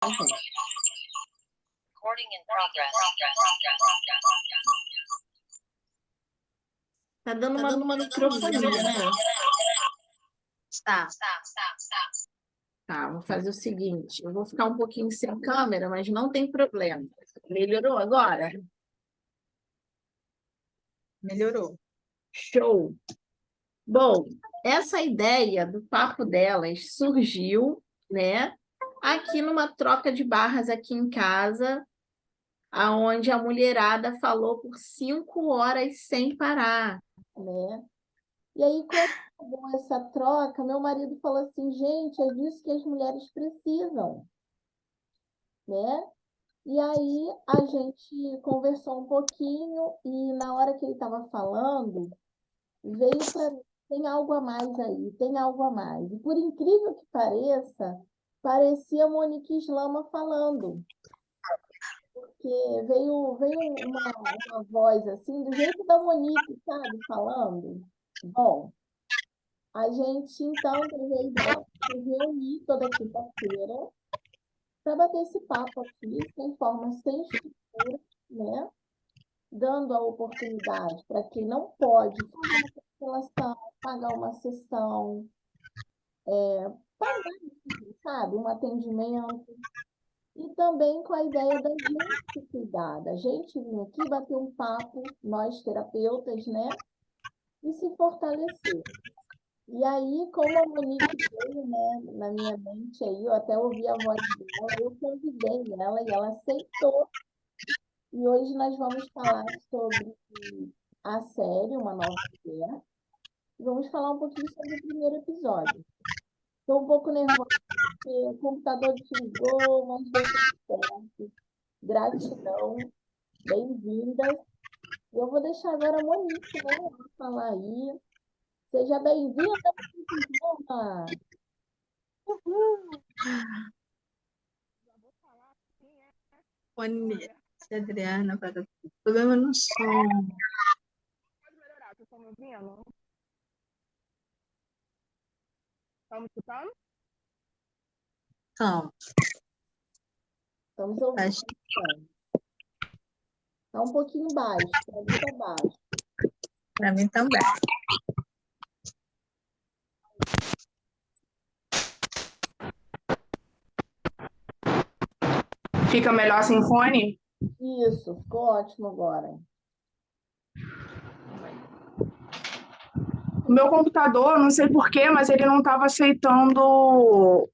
gente. Recording in progress. Tá dando uma microfonia, né? Tá. Tá, vou fazer o seguinte, eu vou ficar um pouquinho sem câmera, mas não tem problema. Melhorou agora? Melhorou. Show! Bom, essa ideia do papo delas surgiu, né, aqui numa troca de barras aqui em casa, aonde a mulherada falou por 5 horas sem parar, né? E aí, quando acabou essa troca, meu marido falou assim, gente, é disso que as mulheres precisam, né? E aí a gente conversou um pouquinho e na hora que ele estava falando, veio para mim, tem algo a mais aí, tem algo a mais. E por incrível que pareça, parecia Monique Slama falando, porque veio uma voz assim, do jeito da Monique, sabe, falando. Bom, a gente então teve a ideia de se reunir toda quinta-feira para bater esse papo aqui, sem forma, sem estrutura, né? Dando a oportunidade para quem não pode fazer uma cancelação, pagar uma sessão, pagar, sabe, um atendimento, e também com a ideia da gente cuidar, da gente vir aqui bater um papo, nós terapeutas, né, e se fortalecer. E aí, como a Monique veio, né, na minha mente aí, eu até ouvi a voz dela, eu convidei ela e ela aceitou. E hoje nós vamos falar sobre a série Uma Nova Mulher. Vamos falar um pouquinho sobre o primeiro episódio. Estou um pouco nervosa porque o computador desligou, mas deu tudo certo. Gratidão, bem-vindas. Eu vou deixar agora a Monique, né, ela falar aí. Seja bem-vinda, Monique. Fone Adriana para problema no som. Pode melhorar, vocês estão me ouvindo? Estão me escutando? Então, Estamos ouvindo. acho Está um pouquinho baixo, para mim está baixo. para mim também. Fica melhor sem fone? Isso, ficou ótimo agora. O meu computador, não sei porquê, mas ele não estava aceitando o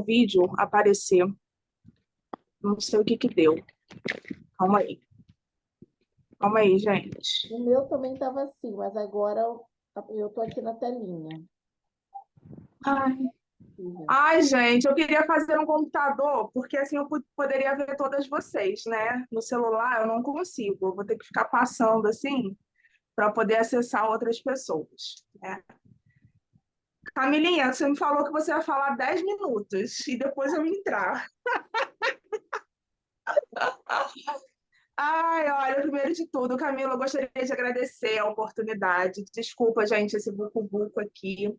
vídeo aparecer. Não sei o que deu. Calma aí. Calma aí, gente. O meu também estava assim, mas agora eu estou aqui na telinha. Ai, gente, eu queria fazer um computador, porque assim eu poderia ver todas vocês, né? No celular eu não consigo, eu vou ter que ficar passando assim para poder acessar outras pessoas, né? Camilinha, você me falou que você ia falar 10 minutos e depois eu ia entrar. Ai, olha, primeiro de tudo, Camila, eu gostaria de agradecer a oportunidade. Desculpa, gente, esse buco-buco aqui,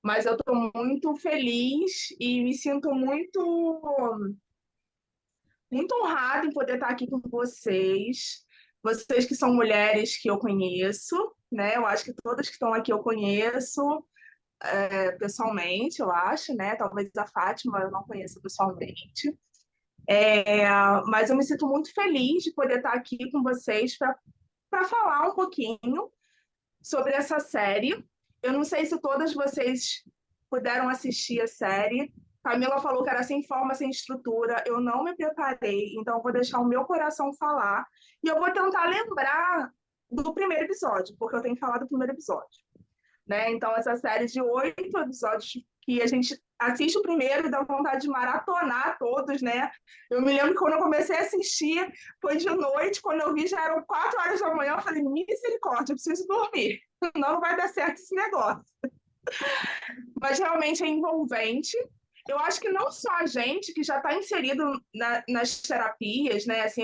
mas eu estou muito feliz e me sinto muito honrada em poder estar aqui com vocês. Vocês que são mulheres que eu conheço, né? Eu acho que todas que estão aqui eu conheço pessoalmente, eu acho, né? Talvez a Fátima eu não conheça pessoalmente. Mas eu me sinto muito feliz de poder estar aqui com vocês para falar um pouquinho sobre essa série. Eu não sei se todas vocês puderam assistir a série. Camila falou que era sem forma, sem estrutura. Eu não me preparei, então eu vou deixar o meu coração falar. E eu vou tentar lembrar do primeiro episódio, porque eu tenho que falar do primeiro episódio, né? Então, essa série de 8 episódios que a gente assiste o primeiro e dá vontade de maratonar todos, né? Eu me lembro que quando eu comecei a assistir, foi de noite, quando eu vi já eram 4 horas da manhã, eu falei, misericórdia, eu preciso dormir, senão não vai dar certo esse negócio. Mas realmente é envolvente. Eu acho que não só a gente que já está inserido nas terapias, né, assim,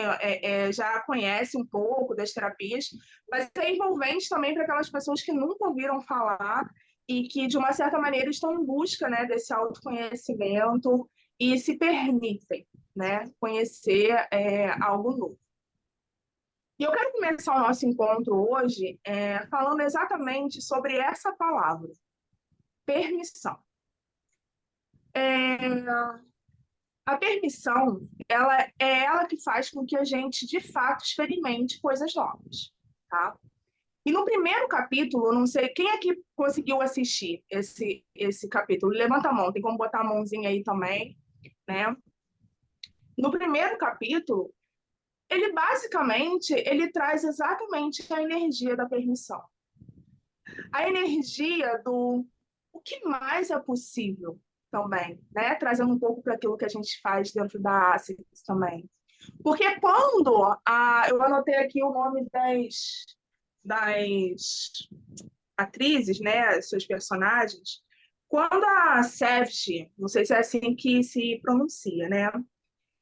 já conhece um pouco das terapias, mas é envolvente também para aquelas pessoas que nunca ouviram falar e que, de uma certa maneira, estão em busca, né, desse autoconhecimento e se permitem, né, conhecer algo novo. E eu quero começar o nosso encontro hoje falando exatamente sobre essa palavra, permissão. A permissão, ela que faz com que a gente, de fato, experimente coisas novas, tá? E no primeiro capítulo, não sei quem aqui conseguiu assistir esse capítulo. Levanta a mão, tem como botar a mãozinha aí também, né? No primeiro capítulo, ele basicamente ele traz exatamente a energia da permissão. A energia do o que mais é possível também, né? Trazendo um pouco para aquilo que a gente faz dentro da ASICS também. Porque quando eu anotei aqui o nome das atrizes, né, seus personagens, quando a Sevgi, não sei se é assim que se pronuncia, né?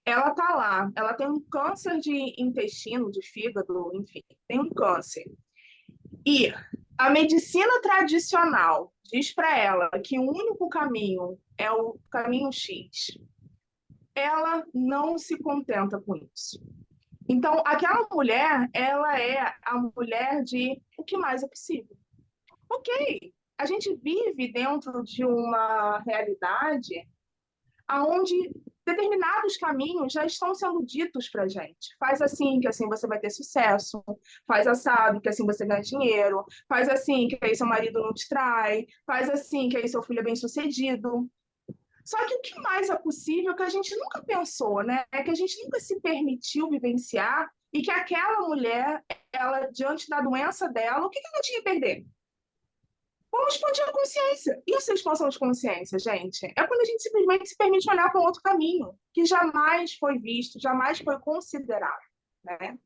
Ela tá lá, ela tem um câncer de intestino, de fígado, enfim, tem um câncer. E a medicina tradicional diz para ela que o único caminho é o caminho X. Ela não se contenta com isso. Então, aquela mulher, ela é a mulher de o que mais é possível. Ok, a gente vive dentro de uma realidade onde determinados caminhos já estão sendo ditos para a gente. Faz assim, que assim você vai ter sucesso. Faz assado, que assim você ganha dinheiro. Faz assim, que aí seu marido não te trai. Faz assim, que aí seu filho é bem-sucedido. Só que o que mais é possível que a gente nunca pensou, né? É que a gente nunca se permitiu vivenciar e que aquela mulher, ela, diante da doença dela, o que ela tinha a perder? Vamos expandir a consciência. Isso é expansão de consciência, gente. É quando a gente simplesmente se permite olhar para um outro caminho, que jamais foi visto, jamais foi considerado, né?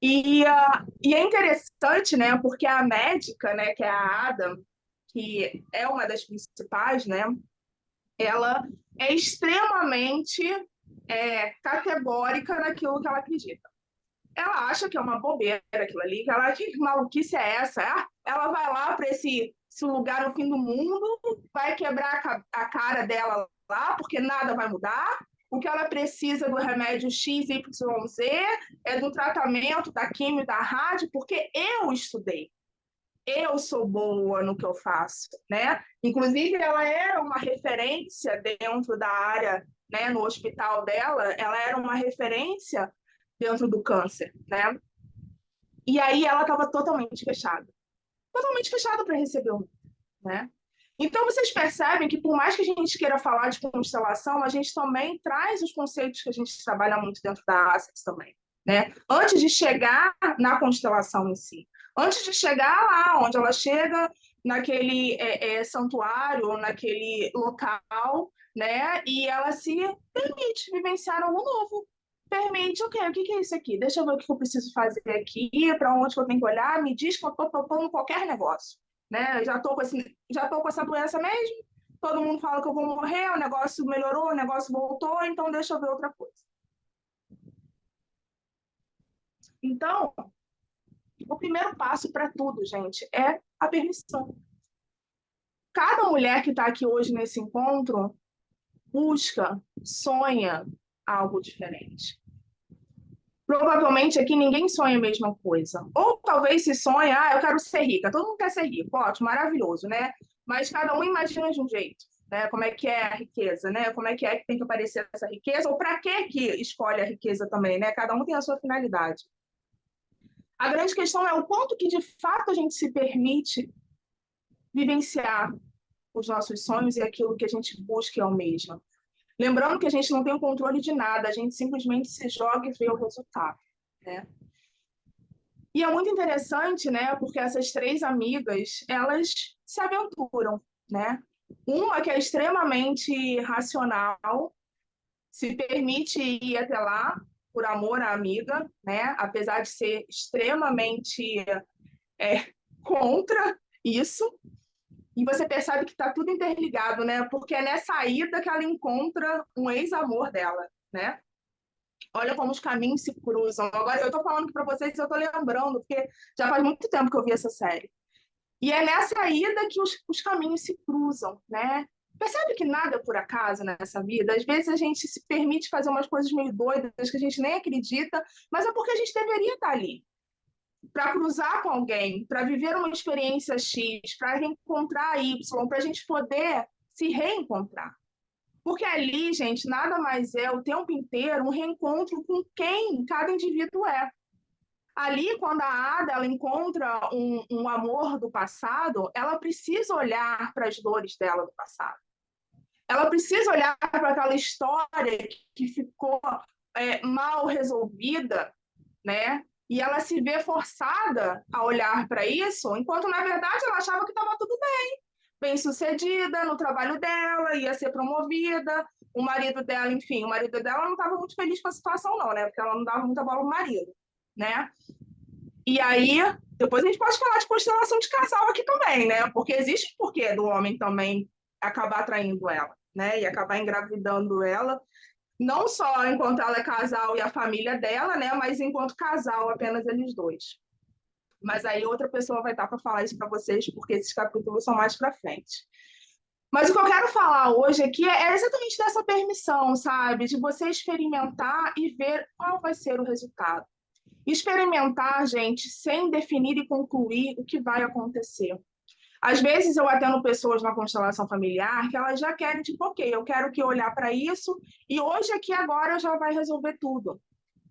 E é interessante, né? Porque a médica, né, que é a Ada, que é uma das principais, né? Ela é extremamente categórica naquilo que ela acredita. Ela acha que é uma bobeira aquilo ali, que maluquice é essa? Ela vai lá para esse lugar no fim do mundo, vai quebrar a cara dela lá, porque nada vai mudar. O que ela precisa do remédio XYZ é do tratamento, da quimio, da rádio, porque eu estudei. Eu sou boa no que eu faço, né? Inclusive, ela era uma referência dentro da área, né? No hospital dela, ela era uma referência dentro do câncer, né? E aí ela estava totalmente fechada para receber o mundo, né? Então vocês percebem que por mais que a gente queira falar de constelação, a gente também traz os conceitos que a gente trabalha muito dentro da ASICS também, né? Antes de chegar na constelação em si, antes de chegar lá onde ela chega naquele santuário, naquele local, né? E ela se permite vivenciar algo novo. Permite, ok, o que é isso aqui? Deixa eu ver o que eu preciso fazer aqui, para onde eu tenho que olhar, me diz que eu estou propondo qualquer negócio. Né? Já estou com essa doença mesmo, todo mundo fala que eu vou morrer, o negócio melhorou, o negócio voltou, então deixa eu ver outra coisa. Então, o primeiro passo para tudo, gente, é a permissão. Cada mulher que está aqui hoje nesse encontro busca, sonha algo diferente. Provavelmente aqui ninguém sonha a mesma coisa. Ou talvez se sonha, eu quero ser rica. Todo mundo quer ser rico, ótimo, maravilhoso, né? Mas cada um imagina de um jeito, né? Como é que é a riqueza, né? Como é que tem que aparecer essa riqueza? Ou para que escolhe a riqueza também, né? Cada um tem a sua finalidade. A grande questão é o quanto que de fato a gente se permite vivenciar os nossos sonhos e aquilo que a gente busca e almeja. Lembrando que a gente não tem o controle de nada, a gente simplesmente se joga e vê o resultado, né? E é muito interessante, né? Porque essas três amigas, elas se aventuram, né? Uma que é extremamente racional, se permite ir até lá por amor à amiga, né? Apesar de ser extremamente contra isso. E você percebe que está tudo interligado, né? Porque é nessa ida que ela encontra um ex-amor dela, né? Olha como os caminhos se cruzam. Agora, eu estou falando para vocês, eu estou lembrando, porque já faz muito tempo que eu vi essa série. E é nessa ida que os caminhos se cruzam, né? Percebe que nada é por acaso nessa vida? Às vezes a gente se permite fazer umas coisas meio doidas que a gente nem acredita, mas é porque a gente deveria estar ali para cruzar com alguém, para viver uma experiência X, para reencontrar Y, para a gente poder se reencontrar. Porque ali, gente, nada mais é o tempo inteiro um reencontro com quem cada indivíduo é. Ali, quando a Ada ela encontra um amor do passado, ela precisa olhar para as dores dela do passado. Ela precisa olhar para aquela história que ficou mal resolvida, né? E ela se vê forçada a olhar para isso, enquanto na verdade ela achava que estava tudo bem-sucedida no trabalho dela, ia ser promovida, o marido dela, enfim, o marido dela não estava muito feliz com a situação não, né? Porque ela não dava muita bola ao marido, né? E aí, depois a gente pode falar de constelação de casal aqui também, né? Porque existe o porquê do homem também acabar traindo ela, né? E acabar engravidando ela, não só enquanto ela é casal e a família dela, né? Mas enquanto casal, apenas eles dois. Mas aí outra pessoa vai estar para falar isso para vocês, porque esses capítulos são mais para frente. Mas o que eu quero falar hoje aqui é exatamente dessa permissão, sabe? De você experimentar e ver qual vai ser o resultado. Experimentar, gente, sem definir e concluir o que vai acontecer. Às vezes eu atendo pessoas na constelação familiar que elas já querem, tipo, ok, eu quero que olhar para isso e hoje aqui agora já vai resolver tudo.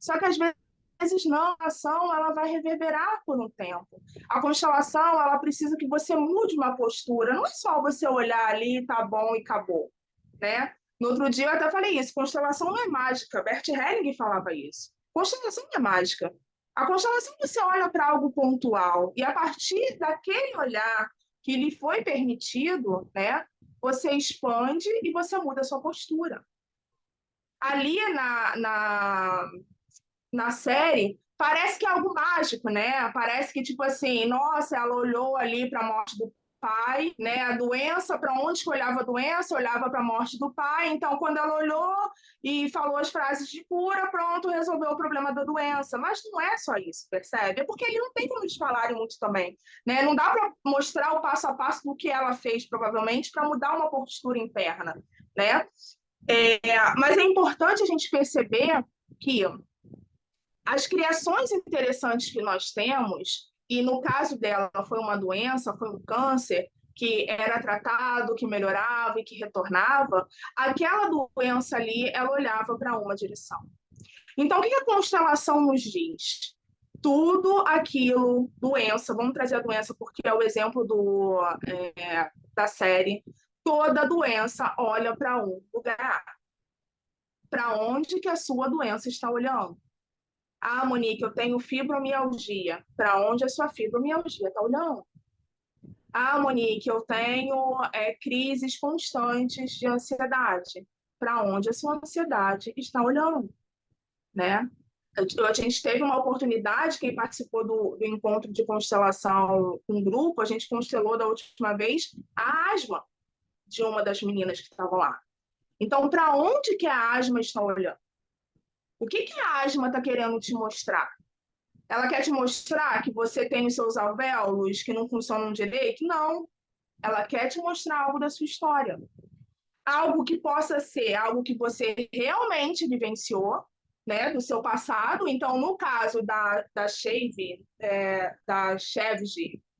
Só que às vezes não, a ação ela vai reverberar por um tempo. A constelação ela precisa que você mude uma postura, não é só você olhar ali, tá bom e acabou, né? No outro dia eu até falei isso, constelação não é mágica, Bert Helling falava isso. Constelação não é mágica. A constelação você olha para algo pontual e a partir daquele olhar que lhe foi permitido, né, você expande e você muda a sua postura. Ali na série, parece que é algo mágico, né? Parece que, tipo assim, nossa, ela olhou ali para a morte do pai, né? A doença, para onde que olhava a doença? Olhava para a morte do pai. Então, quando ela olhou e falou as frases de cura, pronto, resolveu o problema da doença. Mas não é só isso, percebe? É porque ele não tem como eles falarem muito também, né? Não dá para mostrar o passo a passo do que ela fez, provavelmente, para mudar uma postura interna, né? Mas é importante a gente perceber que as criações interessantes que nós temos, e no caso dela foi uma doença, foi um câncer, que era tratado, que melhorava e que retornava, aquela doença ali, ela olhava para uma direção. Então, o que a constelação nos diz? Tudo aquilo, doença, vamos trazer a doença porque é o exemplo da série, toda doença olha para um lugar. Para onde que a sua doença está olhando? Ah, Monique, eu tenho fibromialgia. Para onde a sua fibromialgia está olhando? Ah, Monique, eu tenho crises constantes de ansiedade. Para onde a sua ansiedade está olhando, né? A gente teve uma oportunidade, quem participou do encontro de constelação com um grupo, a gente constelou da última vez a asma de uma das meninas que estavam lá. Então, para onde que a asma está olhando? O que a asma está querendo te mostrar? Ela quer te mostrar que você tem os seus alvéolos que não funcionam direito? Não. Ela quer te mostrar algo da sua história. Algo que possa ser algo que você realmente vivenciou, né, do seu passado. Então, no caso da Chevy,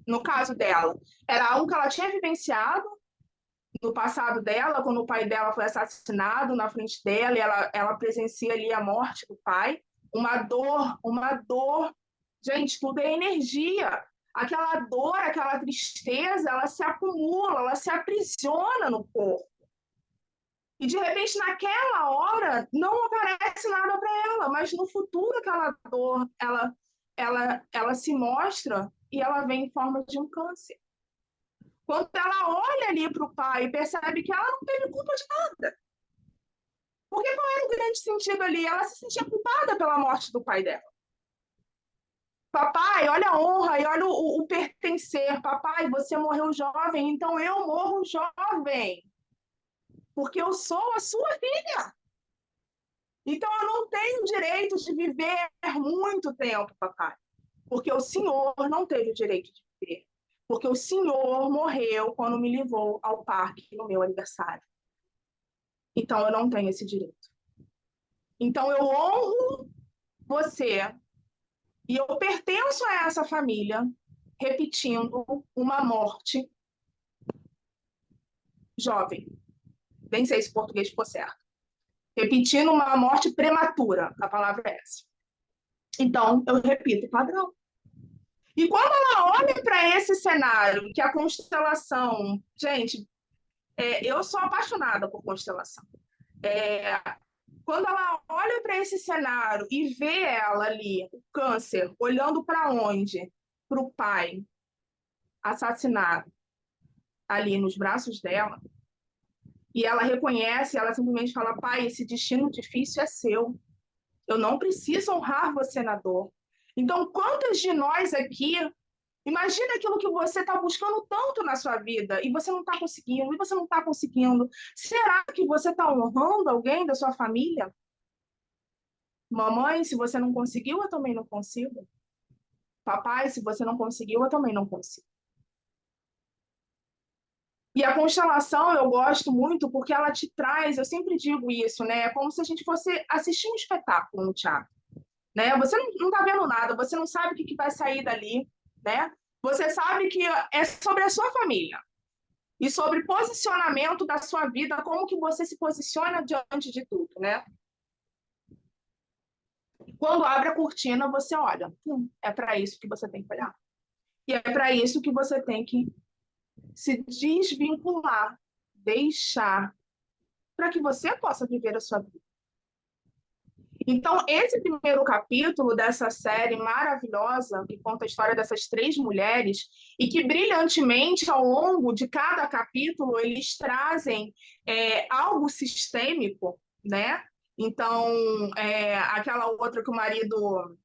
no caso dela, era algo que ela tinha vivenciado no passado dela, quando o pai dela foi assassinado na frente dela, e ela presencia ali a morte do pai. Uma dor. Gente, tudo é energia. Aquela dor, aquela tristeza, ela se acumula, ela se aprisiona no corpo. E de repente, naquela hora, não aparece nada para ela, mas no futuro aquela dor, ela se mostra e ela vem em forma de um câncer. Quando ela olha ali para o pai e percebe que ela não teve culpa de nada. Porque qual era o grande sentido ali? Ela se sentia culpada pela morte do pai dela. Papai, olha a honra e olha o pertencer. Papai, você morreu jovem, então eu morro jovem. Porque eu sou a sua filha. Então eu não tenho direito de viver muito tempo, papai. Porque o senhor não teve o direito de viver. porque o senhor morreu quando me levou ao parque no meu aniversário. Então, eu não tenho esse direito. Então, eu honro você e eu pertenço a essa família, repetindo uma morte jovem. Nem sei se o português ficou certo. Repetindo uma morte prematura, a palavra é essa. Então, eu repito o padrão. E quando ela olha para esse cenário, que a constelação... Gente, eu sou apaixonada por constelação. Quando ela olha para esse cenário e vê ela ali, o câncer, olhando para onde? Para o pai assassinado ali nos braços dela, e ela reconhece, ela simplesmente fala: pai, esse destino difícil é seu. Eu não preciso honrar você na dor. Então, quantas de nós aqui, imagina aquilo que você está buscando tanto na sua vida e você não está conseguindo, e você não está conseguindo. Será que você está honrando alguém da sua família? Mamãe, se você não conseguiu, eu também não consigo. Papai, se você não conseguiu, eu também não consigo. E a constelação eu gosto muito porque ela te traz, eu sempre digo isso, né? É como se a gente fosse assistir um espetáculo no teatro, né? Você não tá vendo nada, você não sabe o que vai sair dali, né? Você sabe que é sobre a sua família e sobre posicionamento da sua vida, como que você se posiciona diante de tudo, né? Quando abre a cortina, você olha, é para isso que você tem que olhar. E é para isso que você tem que se desvincular, deixar, para que você possa viver a sua vida. Então, esse primeiro capítulo dessa série maravilhosa, que conta a história dessas 3 mulheres, e que brilhantemente, ao longo de cada capítulo, eles trazem algo sistêmico, né? Então, aquela outra que o marido...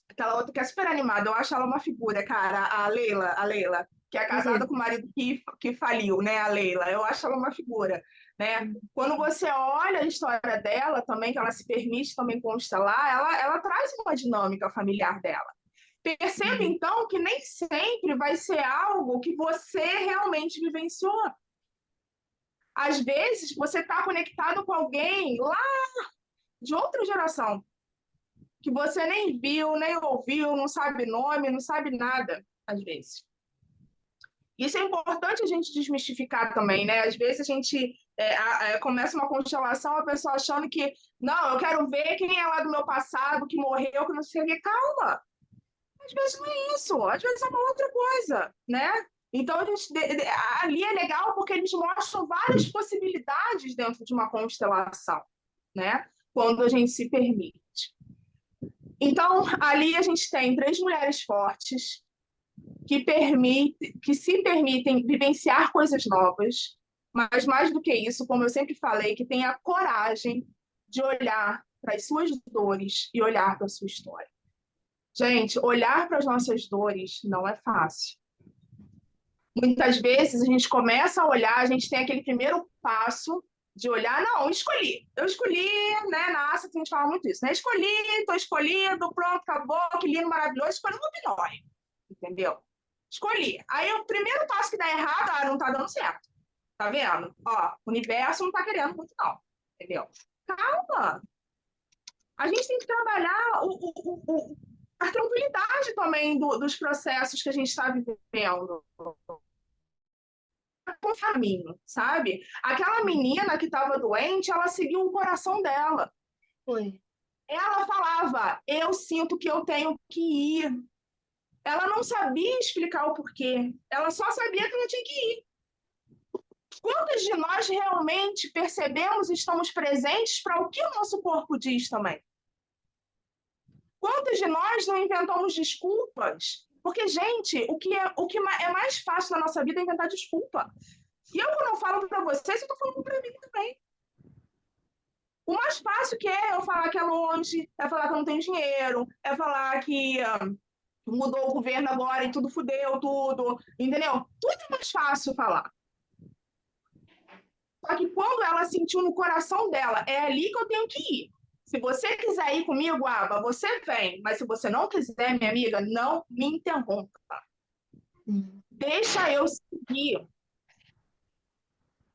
Aquela outra que é super animada, eu acho ela uma figura, cara, a Leila, que é casada com o marido que faliu, né, a Leila, eu acho ela uma figura, né? Quando você olha a história dela também, que ela se permite também constelar, ela traz uma dinâmica familiar dela. Perceba, então, que nem sempre vai ser algo que você realmente vivenciou. Às vezes, você está conectado com alguém lá de outra geração, que você nem viu, nem ouviu, não sabe nome, não sabe nada, às vezes. Isso é importante a gente desmistificar também, né? Às vezes a gente começa uma constelação, a pessoa achando que, não, eu quero ver quem é lá do meu passado, que morreu, que não sei o quê. Calma! Às vezes não é isso, às vezes é uma outra coisa, né? Então, ali é legal porque eles mostram várias possibilidades dentro de uma constelação, né? Quando a gente se permite. Então, ali a gente tem 3 mulheres fortes que se permitem vivenciar coisas novas, mas mais do que isso, como eu sempre falei, que tem a coragem de olhar para as suas dores e olhar para a sua história. Gente, olhar para as nossas dores não é fácil. Muitas vezes a gente começa a olhar, a gente tem aquele primeiro passo de olhar, não, escolhi. Eu escolhi, né? Na Ásia a gente fala muito isso, né? Escolhi, estou escolhido, pronto, acabou, que lindo, maravilhoso, escolhi um Pinóquio, entendeu? Escolhi. Aí o primeiro passo que dá errado, não tá dando certo. Tá vendo? Ó, o universo não tá querendo muito, não. Entendeu? Calma. A gente tem que trabalhar a tranquilidade também dos processos que a gente está vivendo. Com caminho, sabe? Aquela menina que estava doente, ela seguiu o coração dela. Foi. Ela falava, eu sinto que eu tenho que ir. Ela não sabia explicar o porquê. Ela só sabia que ela tinha que ir. Quantos de nós realmente percebemos e estamos presentes para o que o nosso corpo diz também? Quantos de nós não inventamos desculpas? Porque, gente, o que é mais fácil na nossa vida é inventar desculpa. E eu, quando eu falo para vocês, eu estou falando para mim também. O mais fácil que é eu falar que é longe, é falar que eu não tenho dinheiro, é falar que mudou o governo agora e tudo fudeu, tudo, entendeu? Tudo é mais fácil falar. Só que quando ela sentiu no coração dela, é ali que eu tenho que ir. Se você quiser ir comigo, Aba, você vem. Mas se você não quiser, minha amiga, não me interrompa. Deixa eu seguir.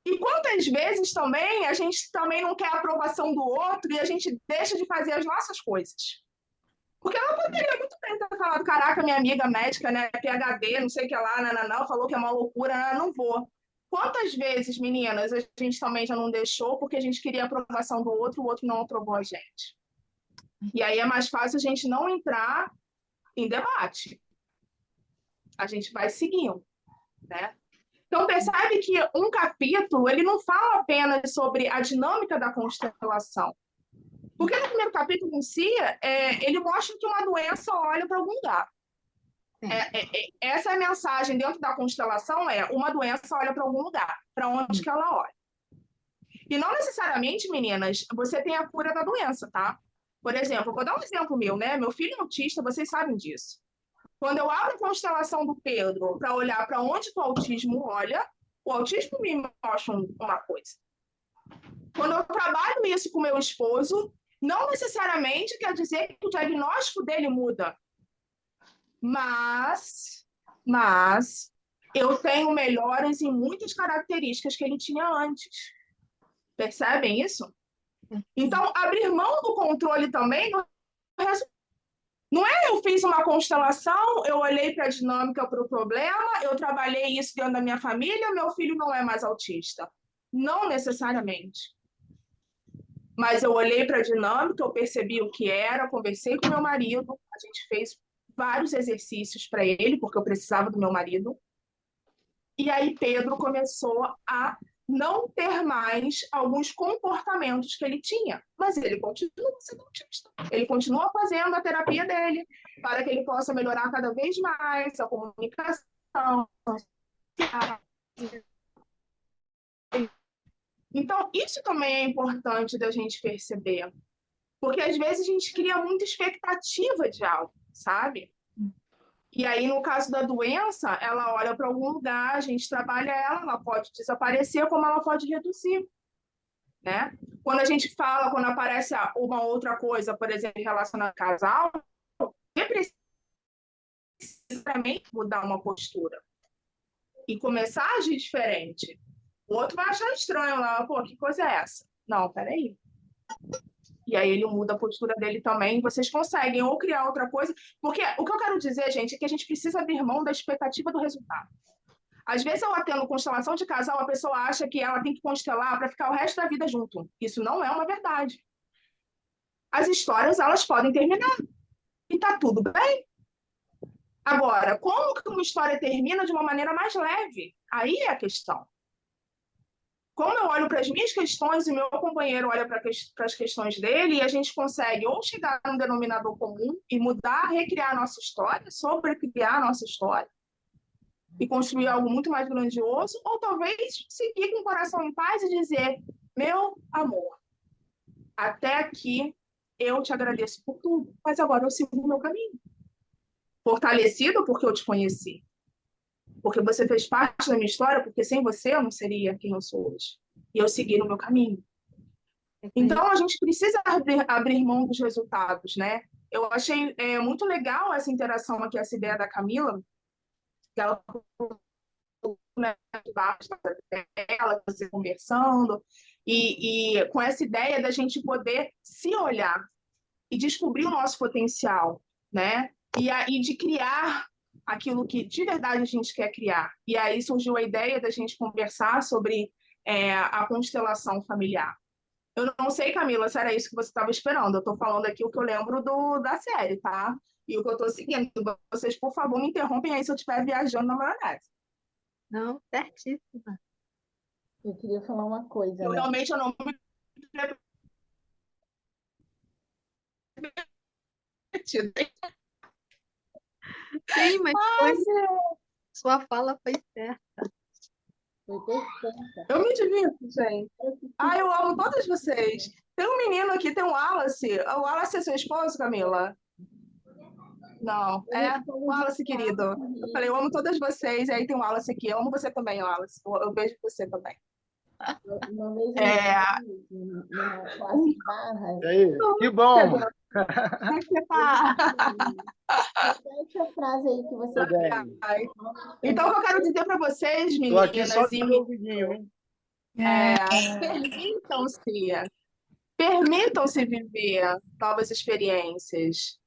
E quantas vezes também a gente também não quer a aprovação do outro e a gente deixa de fazer as nossas coisas? Porque ela poderia muito bem ter falado, caraca, minha amiga médica, né, PhD, não sei o que lá, não, falou que é uma loucura, não vou. Quantas vezes, meninas, a gente também já não deixou porque a gente queria a aprovação do outro, o outro não aprovou a gente. E aí é mais fácil a gente não entrar em debate. A gente vai seguindo, né? Então, percebe que um capítulo, ele não fala apenas sobre a dinâmica da constelação. Porque no primeiro capítulo em si, ele mostra que uma doença olha para algum lugar. Essa é a mensagem dentro da constelação, uma doença olha para algum lugar, para onde que ela olha. E não necessariamente, meninas, você tem a cura da doença, tá? Por exemplo, vou dar um exemplo meu, né? Meu filho é autista, vocês sabem disso. Quando eu abro a constelação do Pedro para olhar para onde o autismo olha, o autismo me mostra uma coisa. Quando eu trabalho isso com meu esposo, não necessariamente quer dizer que o diagnóstico dele muda. Mas eu tenho melhoras em muitas características que ele tinha antes. Percebem isso? Então, abrir mão do controle também não é eu fiz uma constelação, eu olhei para a dinâmica, para o problema, eu trabalhei isso dentro da minha família, meu filho não é mais autista. Não necessariamente. Mas eu olhei para a dinâmica, eu percebi o que era, conversei com meu marido, a gente fez vários exercícios para ele, porque eu precisava do meu marido. E aí Pedro começou a não ter mais alguns comportamentos que ele tinha, mas ele continua sendo autista. Ele continua fazendo a terapia dele para que ele possa melhorar cada vez mais a comunicação. Então, isso também é importante da gente perceber, porque às vezes a gente cria muita expectativa de algo, sabe? E aí, no caso da doença, ela olha para algum lugar, a gente trabalha ela pode desaparecer, como ela pode reduzir, né? Quando a gente fala, quando aparece uma outra coisa, por exemplo, relacionada ao casal, você precisa também mudar uma postura e começar a agir diferente. O outro vai achar estranho lá, pô, que coisa é essa? Não, peraí. E aí ele muda a postura dele também, vocês conseguem ou criar outra coisa, porque o que eu quero dizer, gente, é que a gente precisa abrir mão da expectativa do resultado. Às vezes, eu atendo constelação de casal, a pessoa acha que ela tem que constelar para ficar o resto da vida junto. Isso não é uma verdade. As histórias, elas podem terminar. E tá tudo bem. Agora, como que uma história termina de uma maneira mais leve? Aí é a questão. Como eu olho para as minhas questões e meu companheiro olha para as questões dele, e a gente consegue ou chegar a um denominador comum e mudar, recriar a nossa história, sobrecriar a nossa história, e construir algo muito mais grandioso, ou talvez seguir com o coração em paz e dizer, meu amor, até aqui eu te agradeço por tudo, mas agora eu sigo o meu caminho. Fortalecido porque eu te conheci. Porque você fez parte da minha história, porque sem você eu não seria quem eu sou hoje. E eu segui no meu caminho. Então, a gente precisa abrir mão dos resultados, né? Eu achei muito legal essa interação aqui, essa ideia da Camila, que ela né, dela, você conversando, e com essa ideia da gente poder se olhar e descobrir o nosso potencial, né? E aí de criar aquilo que de verdade a gente quer criar. E aí surgiu a ideia da gente conversar sobre a constelação familiar. Eu não sei, Camila, se era isso que você estava esperando. Eu estou falando aqui o que eu lembro da série, tá? E o que eu estou seguindo. Vocês, por favor, me interrompem aí se eu estiver viajando na maionese. Não, certíssima. Eu queria falar uma coisa, né? Realmente eu não me Sim, mas sua fala foi certa. Foi perfeita. Eu me divirto, gente. Eu amo todas vocês. Tem um menino aqui, tem um Wallace. O Wallace é seu esposo, Camila? Não, o Wallace, querido. Eu falei, eu amo todas vocês. E aí tem um Wallace aqui. Eu amo você também, Wallace. Eu vejo você também. Uma vez eu É, vi numa classe de barras, E aí? Que bom! Como é que você tá? repete a frase aí que você Tudo bem. ai. Então, o que eu quero dizer para vocês, Tô aqui só meninas e de meninos, ouvidinho, hein? permitam-se, permitam-se viver novas experiências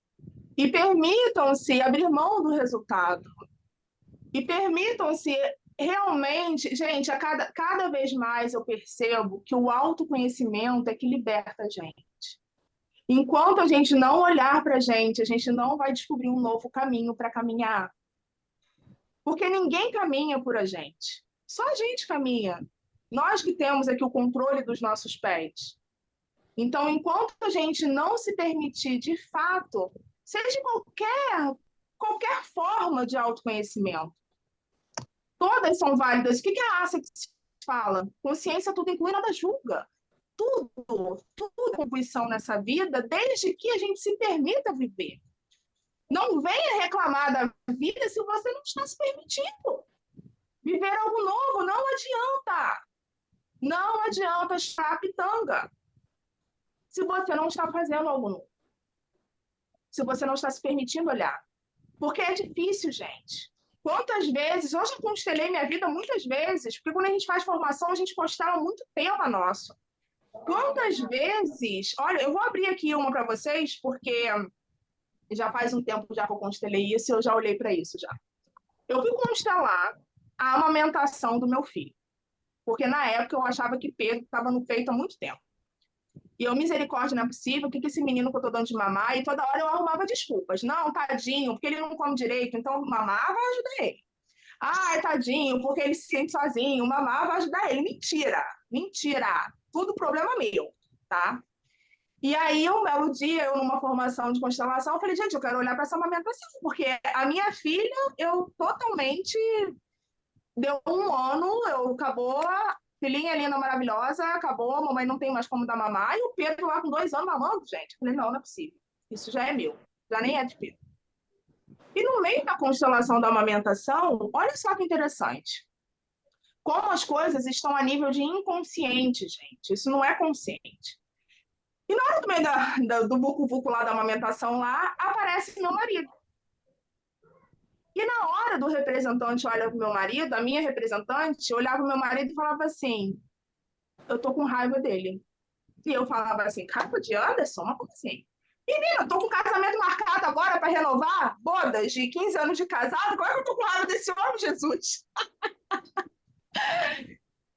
e permitam-se abrir mão do resultado e permitam-se realmente, gente, cada vez mais eu percebo que o autoconhecimento é que liberta a gente. Enquanto a gente não olhar para a gente não vai descobrir um novo caminho para caminhar. Porque ninguém caminha por a gente. Só a gente caminha. Nós que temos aqui o controle dos nossos pés. Então, enquanto a gente não se permitir, de fato, seja qualquer forma de autoconhecimento, todas são válidas. O que a ASSEX fala? Consciência tudo inclui, nada julga. Tudo é contribuição nessa vida, desde que a gente se permita viver. Não venha reclamar da vida se você não está se permitindo. Viver algo novo não adianta. Não adianta estar a pitanga se você não está fazendo algo novo. Se você não está se permitindo olhar. Porque é difícil, gente. Quantas vezes, eu já constelei minha vida muitas vezes, porque quando a gente faz formação, a gente constela muito tema nosso. Quantas vezes, olha, eu vou abrir aqui uma para vocês, porque já faz um tempo já que eu constelei isso e eu já olhei para isso já. Eu fui constelar a amamentação do meu filho, porque na época eu achava que Pedro estava no peito há muito tempo. E eu, misericórdia, não é possível, o que esse menino que eu tô dando de mamar? E toda hora eu arrumava desculpas. Não, tadinho, porque ele não come direito, então mamar vai ajudar ele. Ai, tadinho, porque ele se sente sozinho, mamar vai ajudar ele. Mentira, mentira. Tudo problema meu, tá? E aí, um belo dia, eu numa formação de constelação, eu falei, gente, eu quero olhar para essa amamentação, porque a minha filha, eu totalmente... Deu um ano, acabou, filhinha linda, maravilhosa, acabou, a mamãe não tem mais como dar mamar, e o Pedro lá com 2 anos mamando, gente. Eu falei, não, não é possível. Isso já é meu, já nem é de Pedro. E no meio da constelação da amamentação, olha só que interessante. Como as coisas estão a nível de inconsciente, gente. Isso não é consciente. E na hora do meio do vucu-vucu lá da amamentação lá, aparece meu marido. E na hora do representante olha pro meu marido, a minha representante olhava pro meu marido e falava assim, eu tô com raiva dele. E eu falava assim, raiva de Anderson? Mas como assim? Menina, eu tô com casamento marcado agora para renovar, bodas de 15 anos de casado, como é que eu tô com raiva desse homem, Jesus?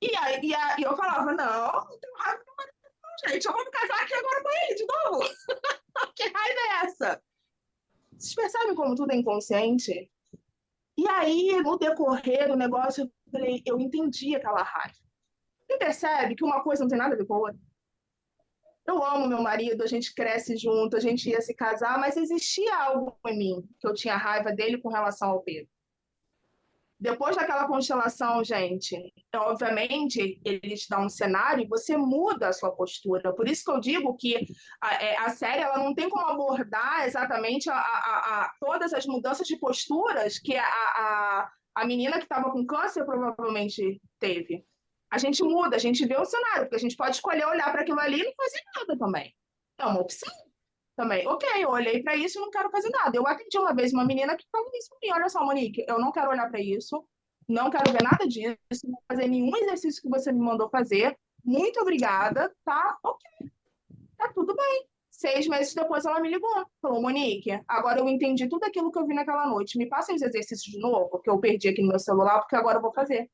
E eu falava, não tenho raiva do marido, não, gente, eu vou me casar aqui agora com ele de novo. Que raiva é essa? Vocês percebem como tudo é inconsciente? E aí, no decorrer do negócio, eu entendi aquela raiva. Você percebe que uma coisa não tem nada a ver com a outra? Eu amo meu marido, a gente cresce junto, a gente ia se casar, mas existia algo em mim que eu tinha raiva dele com relação ao Pedro. Depois daquela constelação, gente, obviamente, ele te dá um cenário e você muda a sua postura. Por isso que eu digo que a série ela não tem como abordar exatamente todas as mudanças de posturas que a menina que estava com câncer provavelmente teve. A gente muda, a gente vê o cenário, porque a gente pode escolher olhar para aquilo ali e não fazer nada também. É uma opção também. Ok, eu olhei para isso e não quero fazer nada. Eu atendi uma vez uma menina que falou isso para mim: olha só, Monique, eu não quero olhar para isso, não quero ver nada disso, não vou fazer nenhum exercício que você me mandou fazer. Muito obrigada, tá? Ok, tá tudo bem. 6 meses depois ela me ligou. Falou, Monique, agora eu entendi tudo aquilo que eu vi naquela noite. Me passa os exercícios de novo, que eu perdi aqui no meu celular, porque agora eu vou fazer.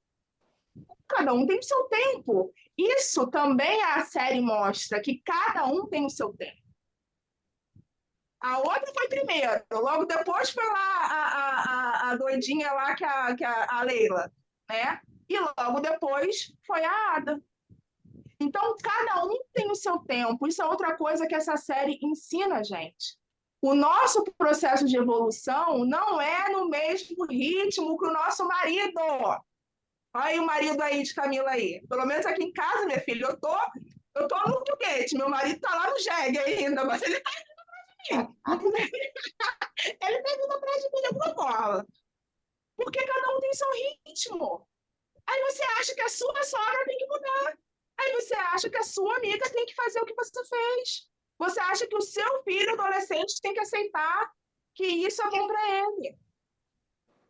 Cada um tem o seu tempo. Isso também a série mostra, que cada um tem o seu tempo. A outra foi primeiro, logo depois foi lá a doidinha lá, que a Leila, né? E logo depois foi a Ada. Então, cada um tem o seu tempo. Isso é outra coisa que essa série ensina a gente. O nosso processo de evolução não é no mesmo ritmo que o nosso marido. Olha aí o marido aí de Camila aí. Pelo menos aqui em casa, minha filha, eu tô no foguete. Meu marido tá lá no jegue ainda, mas ele tá indo pra mim. Ele tá indo atrás de mim de alguma forma. Porque cada um tem seu ritmo. Aí você acha que a sua sogra tem que mudar. Aí você acha que a sua amiga tem que fazer o que você fez. Você acha que o seu filho adolescente tem que aceitar que isso é bom para ele.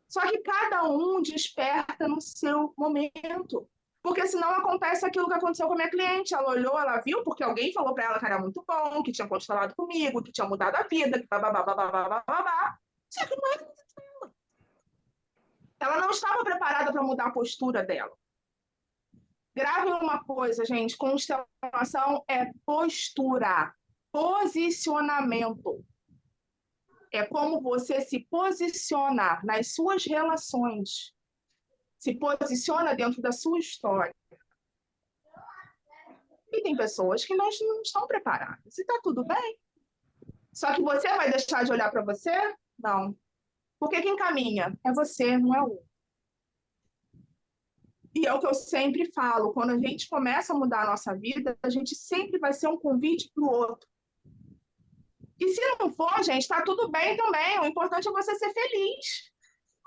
Só que cada um desperta no seu momento. Porque senão acontece aquilo que aconteceu com a minha cliente. Ela olhou, ela viu, porque alguém falou para ela que era muito bom, que tinha constelado comigo, que tinha mudado a vida, que babá, babá, babá, babá. Só que não era. Ela não estava preparada para mudar a postura dela. Gravem uma coisa, gente: constelação é postura, posicionamento. É como você se posiciona nas suas relações, se posiciona dentro da sua história. E tem pessoas que não estão preparadas. E está tudo bem. Só que você vai deixar de olhar para você? Não. Porque quem caminha é você, não é o outro. E é o que eu sempre falo: quando a gente começa a mudar a nossa vida, a gente sempre vai ser um convite para o outro. E se não for, gente, está tudo bem também. O importante é você ser feliz.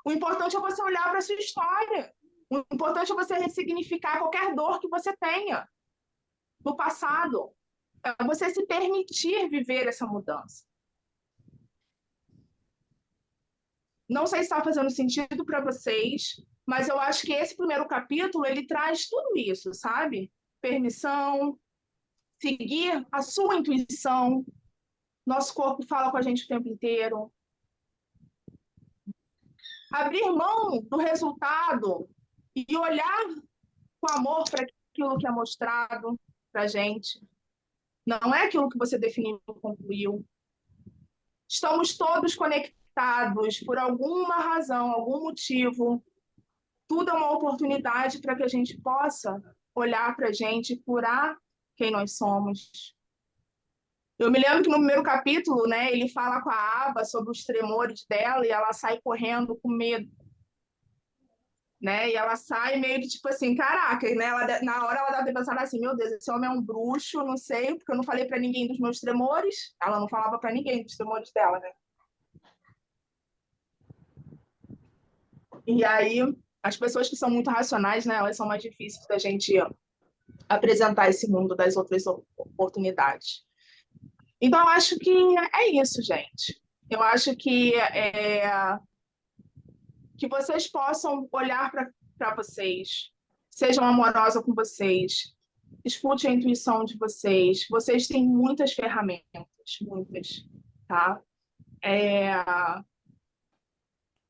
O importante é você olhar para a sua história. O importante é você ressignificar qualquer dor que você tenha no passado. É você se permitir viver essa mudança. Não sei se está fazendo sentido para vocês, mas eu acho que esse primeiro capítulo, ele traz tudo isso, sabe? Permissão, seguir a sua intuição. Nosso corpo fala com a gente o tempo inteiro. Abrir mão do resultado e olhar com amor para aquilo que é mostrado para a gente. Não é aquilo que você definiu e concluiu. Estamos todos conectados por alguma razão, algum motivo. Tudo é uma oportunidade para que a gente possa olhar para a gente e curar quem nós somos. Eu me lembro que no primeiro capítulo, né, ele fala com a Aba sobre os tremores dela e ela sai correndo com medo. Né? E ela sai meio que tipo assim, caraca, né? Na hora ela deve ter pensado assim: meu Deus, esse homem é um bruxo, não sei, porque eu não falei para ninguém dos meus tremores. Ela não falava para ninguém dos tremores dela, né? E aí, as pessoas que são muito racionais, né, elas são mais difíceis da gente apresentar esse mundo das outras oportunidades. Então, eu acho que é isso, gente. Eu acho que vocês possam olhar para vocês, sejam amorosos com vocês, escute a intuição de vocês. Vocês têm muitas ferramentas, muitas, tá?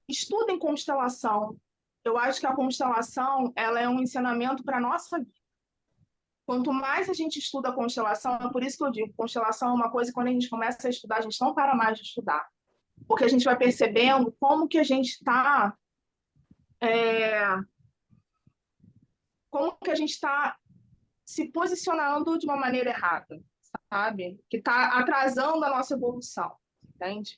Estudem constelação. Eu acho que a constelação, ela é um ensinamento para a nossa vida. Quanto mais a gente estuda a constelação, é por isso que eu digo: constelação é uma coisa que quando a gente começa a estudar, a gente não para mais de estudar. Porque a gente vai percebendo como que a gente está se posicionando de uma maneira errada, sabe? Que está atrasando a nossa evolução, entende?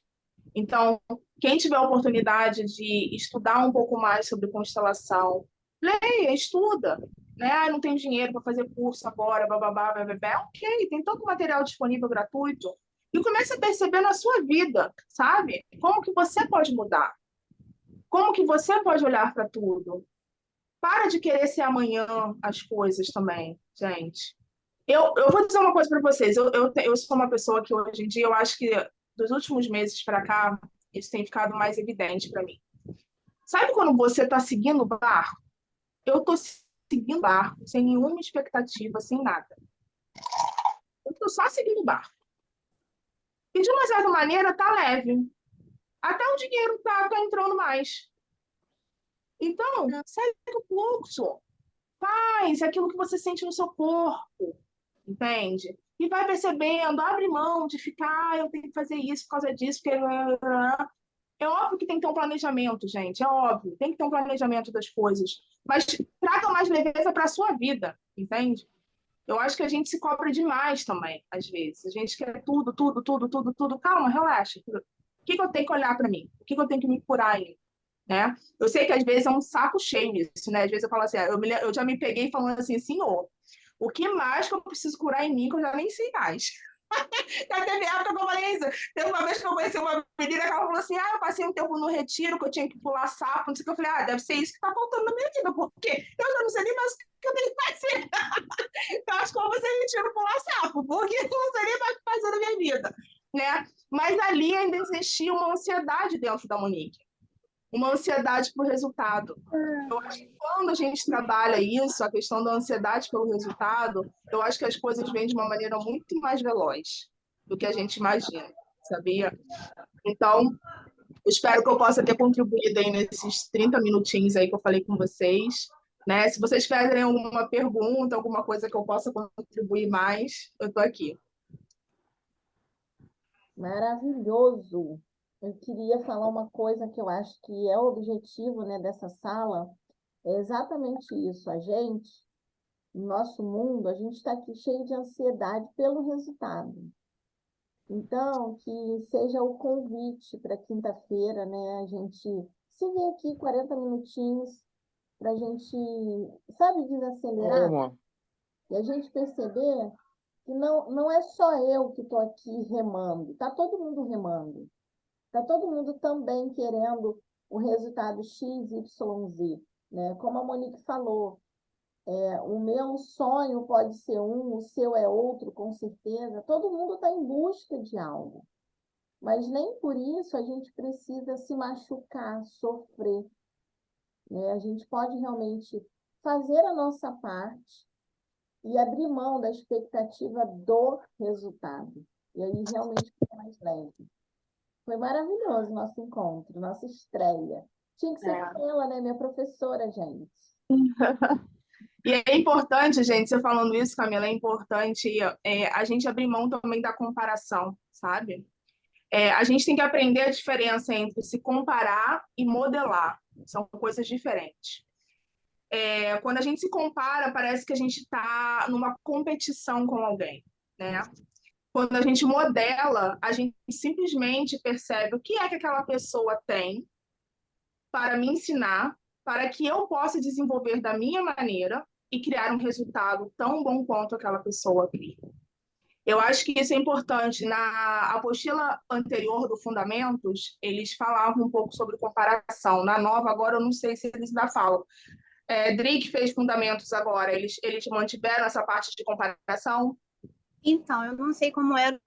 Então, quem tiver a oportunidade de estudar um pouco mais sobre constelação, leia, estuda. Né? Ah, não tenho dinheiro para fazer curso agora, bababá, bababá. Ok, tem todo o material disponível gratuito. E comece a perceber na sua vida, sabe? Como que você pode mudar? Como que você pode olhar para tudo? Para de querer ser amanhã as coisas também, gente. Eu vou dizer uma coisa para vocês. Eu sou uma pessoa que hoje em dia, eu acho que dos últimos meses para cá, isso tem ficado mais evidente para mim. Sabe quando você está seguindo o barco? Eu estou seguindo o barco, sem nenhuma expectativa, sem nada. Eu estou só seguindo o barco. E de uma certa maneira está leve. Até o dinheiro está entrando mais. Então, segue o fluxo. Faz aquilo que você sente no seu corpo. Entende? E vai percebendo, abre mão de ficar: eu tenho que fazer isso por causa disso, porque... É óbvio que tem que ter um planejamento, gente, é óbvio, tem que ter um planejamento das coisas, mas traga mais leveza para a sua vida, entende? Eu acho que a gente se cobra demais também, às vezes. A gente quer tudo, tudo, tudo, tudo, tudo. Calma, relaxa. O que eu tenho que olhar para mim? O que eu tenho que me curar ainda? Né? Eu sei que às vezes é um saco cheio isso, né? Às vezes eu falo assim: eu já me peguei falando assim: Senhor, o que mais que eu preciso curar em mim que eu já nem sei mais? Já teve época que eu falei isso. Teve uma vez que eu conheci uma menina que ela falou assim: eu passei um tempo no retiro, que eu tinha que pular sapo, não sei o que. Eu falei: deve ser isso que tá faltando na minha vida, porque eu já não sei nem mais o que eu tenho que fazer. Então, acho que eu vou fazer retiro pular sapo, porque eu não sei nem mais o que fazer na minha vida, né? Mas ali ainda existia uma ansiedade dentro da Monique, uma ansiedade por resultado. Eu acho que quando a gente trabalha isso, a questão da ansiedade pelo resultado, eu acho que as coisas vêm de uma maneira muito mais veloz do que a gente imagina, sabia? Então, espero que eu possa ter contribuído aí nesses 30 minutinhos aí que eu falei com vocês. Né? Se vocês tiverem alguma pergunta, alguma coisa que eu possa contribuir mais, eu estou aqui. Maravilhoso. Eu queria falar uma coisa que eu acho que é o objetivo, né, dessa sala, é exatamente isso. A gente, no nosso mundo, a gente está aqui cheio de ansiedade pelo resultado. Então, que seja o convite para quinta-feira, né, a gente se vê aqui 40 minutinhos para a gente, sabe, desacelerar e a gente perceber que não é só eu que estou aqui remando, está todo mundo remando. Está todo mundo também querendo o resultado X, Y, Z, né? Como a Monique falou, o meu sonho pode ser um, o seu é outro, com certeza. Todo mundo está em busca de algo. Mas nem por isso a gente precisa se machucar, sofrer, né? A gente pode realmente fazer a nossa parte e abrir mão da expectativa do resultado. E aí realmente fica mais leve. Foi maravilhoso o nosso encontro, nossa estreia. Tinha que ser com ela, né? Minha professora, gente. E é importante, gente, você falando isso, Camila, é importante a gente abrir mão também da comparação, sabe? A gente tem que aprender a diferença entre se comparar e modelar. São coisas diferentes. Quando a gente se compara, parece que a gente está numa competição com alguém, né? Quando a gente modela, a gente simplesmente percebe o que é que aquela pessoa tem para me ensinar, para que eu possa desenvolver da minha maneira e criar um resultado tão bom quanto aquela pessoa cria. Eu acho que isso é importante. Na apostila anterior do Fundamentos, eles falavam um pouco sobre comparação. Na nova, agora, eu não sei se eles ainda falam. Drick fez Fundamentos agora. Eles mantiveram essa parte de comparação? Então, eu não sei como era.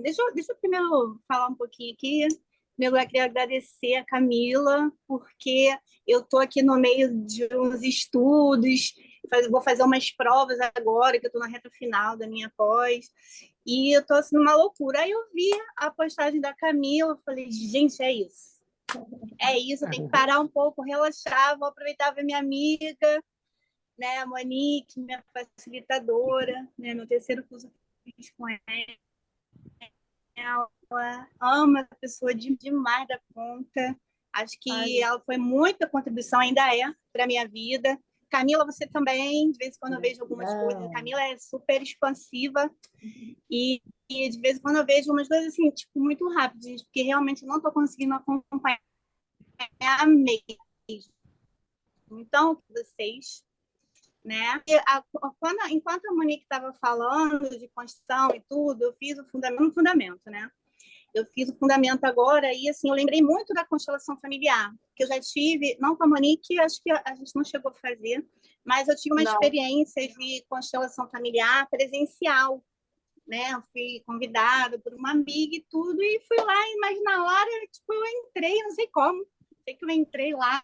Deixa eu primeiro falar um pouquinho aqui. Em primeiro lugar, queria agradecer a Camila, porque eu estou aqui no meio de uns estudos, vou fazer umas provas agora, que eu estou na reta final da minha pós, e eu estou assim, numa loucura. Aí eu vi a postagem da Camila, falei, gente, é isso. É isso, eu tenho que parar um pouco, relaxar, vou aproveitar ver minha amiga, né, a Monique, minha facilitadora, né, meu terceiro curso fiz com ela, ama a pessoa demais da conta. Acho que ela foi muita contribuição, ainda é, para a minha vida. Camila, você também, de vez em quando eu vejo algumas coisas. A Camila é super expansiva e de vez em quando eu vejo umas coisas assim, tipo, muito rápidas, porque realmente não estou conseguindo acompanhar mesmo. Então, vocês, né? Enquanto a Monique estava falando de construção e tudo, eu fiz o fundamento, né? Eu fiz o fundamento agora e, assim, eu lembrei muito da constelação familiar, que eu já tive, não com a Monique, acho que a gente não chegou a fazer, mas eu tive uma experiência de constelação familiar presencial, né? Eu fui convidada por uma amiga e tudo, e fui lá, mas na hora, tipo, eu entrei, não sei como, sei que eu entrei lá,